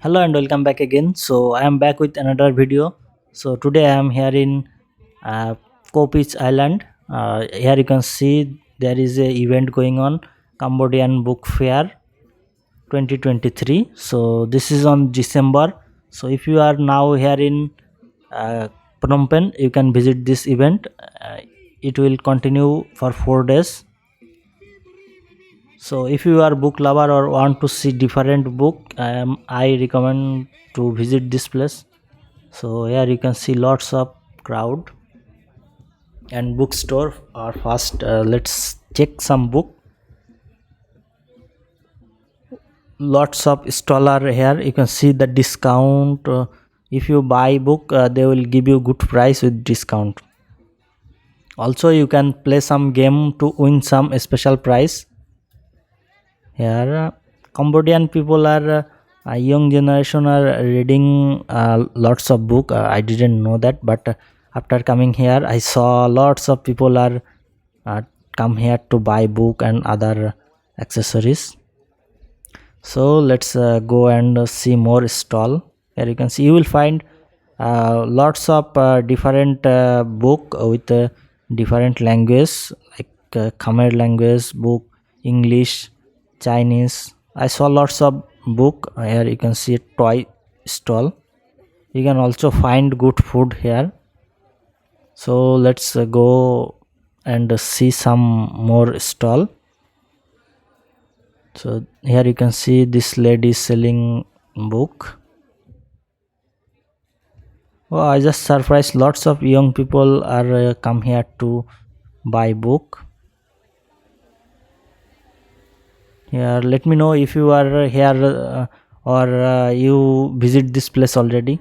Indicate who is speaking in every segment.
Speaker 1: Hello and welcome back again. So I am back with another video. So today I am here in uh, Kopich Island. Here you can see there is a event going on, Cambodian Book Fair 2023. So this is on December. So if you are now here in Phnom Penh, you can visit this event. It will continue for 4 days. So if you are book lover or want to see different book, I recommend to visit this place. So here you can see lots of crowd and bookstore are fast. Let's check some book. Lots of stall are here. You can see the discount. If you buy book, they will give you good price with discount. Also, you can play some game to win some special prize. Here, Cambodian people are young generation are reading lots of book. I didn't know that, but after coming here, I saw lots of people are uh, come here to buy book and other accessories. So let's go and see more stall. Here you can see you will find lots of different book with different language like Khmer language book, English, Chinese. I saw lots of book. Here you can see a toy stall. You can also find good food here. So let's go and see some more stall. So here you can see this lady selling book. Oh, I just surprised lots of young people are come here to buy book. Here, let me know if you are here or you visit this place already.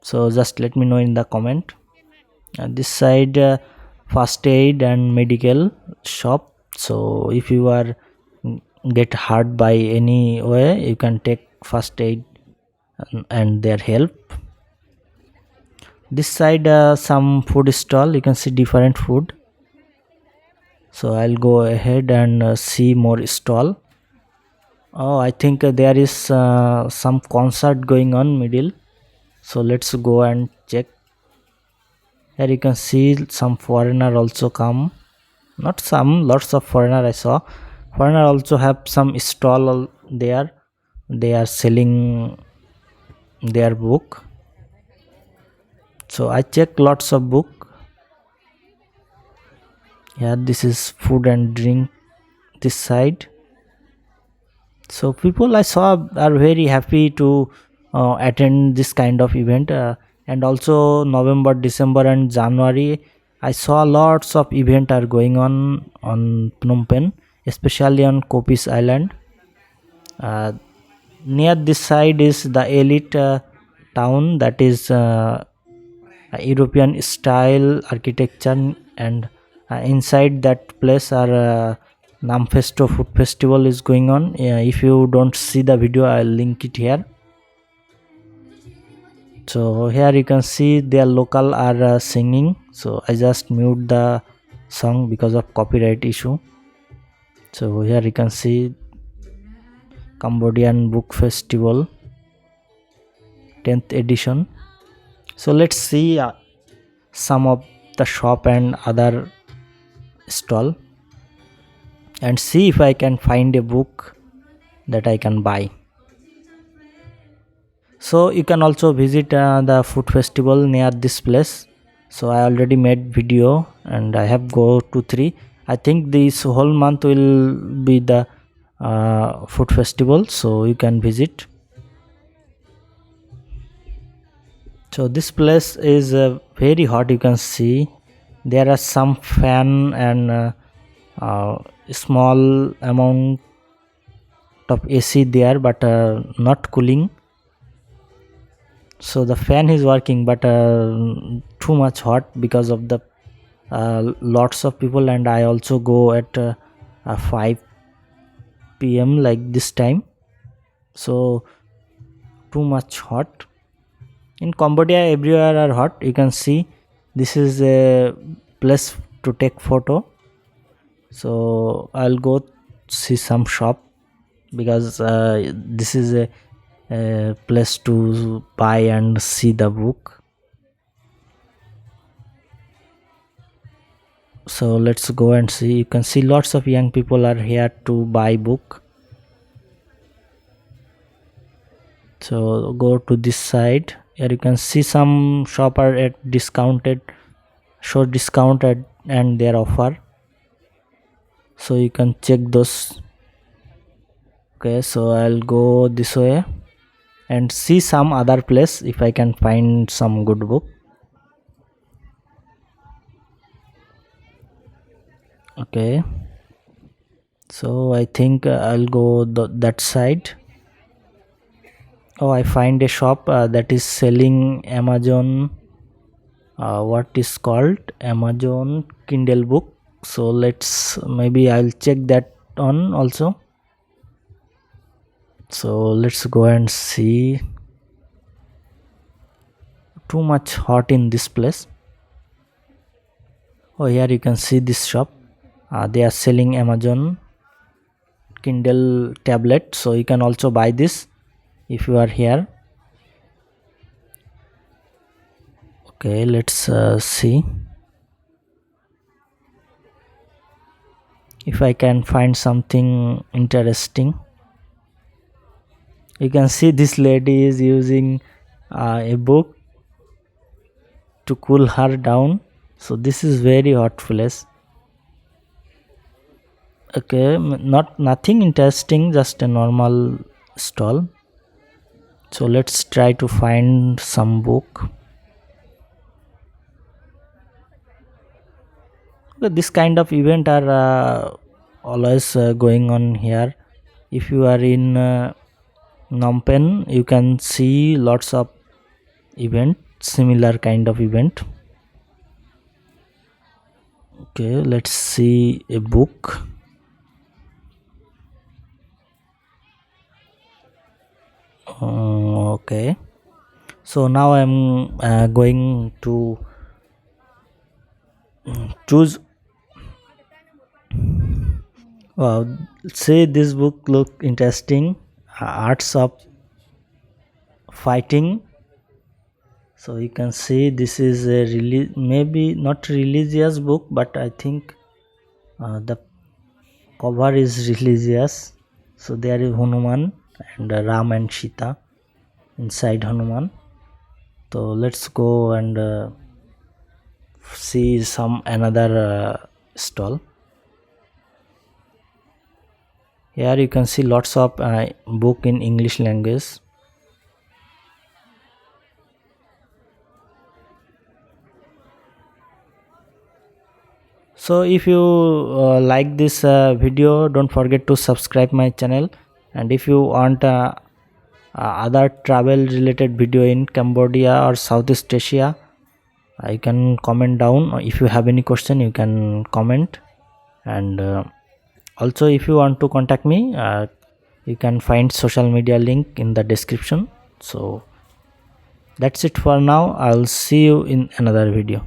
Speaker 1: So just let me know in the comment. This side first aid and medical shop. So if you are get hurt by any way, you can take first aid and their help. This side some food stall. You can see different food. So I'll go ahead and see more stall. Oh, I think there is some concert going on middle. So let's go and check. Here you can see some foreigner also come. Not some, lots of foreigner I saw. Foreigner also have some stall there. They are selling their book. So I check lots of book. Yeah, this is food and drink this side. So people I saw are very happy to attend this kind of event, and also November, December and January I saw lots of event are going on Phnom Penh, especially on Kopis Island. uh, Near this side is the elite town, that is European style architecture, and inside that place are Namfesto food festival is going on. If you don't see the video, I'll link it here. So here you can see their local are singing. So I just mute the song because of copyright issue. So here you can see Cambodian Book Festival 10th edition. So let's see some of the shop and other stall and see if I can find a book that I can buy. So you can also visit the food festival near this place. So I already made video and I have go to 3. I think this whole month will be the food festival, so you can visit. So this place is very hot. You can see there are some fan and small amount of AC there, but not cooling. So the fan is working, but too much hot because of the lots of people, and I also go at 5 p.m. like this time. So too much hot. In Cambodia everywhere are hot. You can see this is a place to take photo. So I'll go see some shop because this is a place to buy and see the book. So let's go and see. You can see lots of young people are here to buy book. So go to this side. Here you can see some shop are at discounted, show discounted and their offer, so you can check those. Okay, so I'll go this way and see some other place if I can find some good book. Okay, so I think I'll go that side. Oh, I find a shop that is selling Amazon, what is called Amazon Kindle book. So maybe I'll check that on also. So let's go and see. Too much hot in this place. Oh, here you can see this shop. They are selling Amazon Kindle tablet, so you can also buy this if you are here. Okay, let's see if I can find something interesting. You can see this lady is using a book to cool her down. So this is very hot place. Okay, nothing interesting, just a normal stall. So let's try to find some book. This kind of event are always going on here. If you are in Phnom Penh, you can see lots of event, similar kind of event. Okay, let's see a book. Okay, so now I'm going to choose. Wow, say this book look interesting. Arts of fighting. So you can see this is a maybe not religious book, but I think the cover is religious. So there is Hanuman and Ram and Sita inside Hanuman. So let's go and see some another stall. Here you can see lots of book in English language. So if you like this video, don't forget to subscribe my channel, and if you want other travel related video in Cambodia or Southeast Asia, you can comment down. If you have any question, you can comment, and also if you want to contact me, you can find social media link in the description. So that's it for now. I'll see you in another video.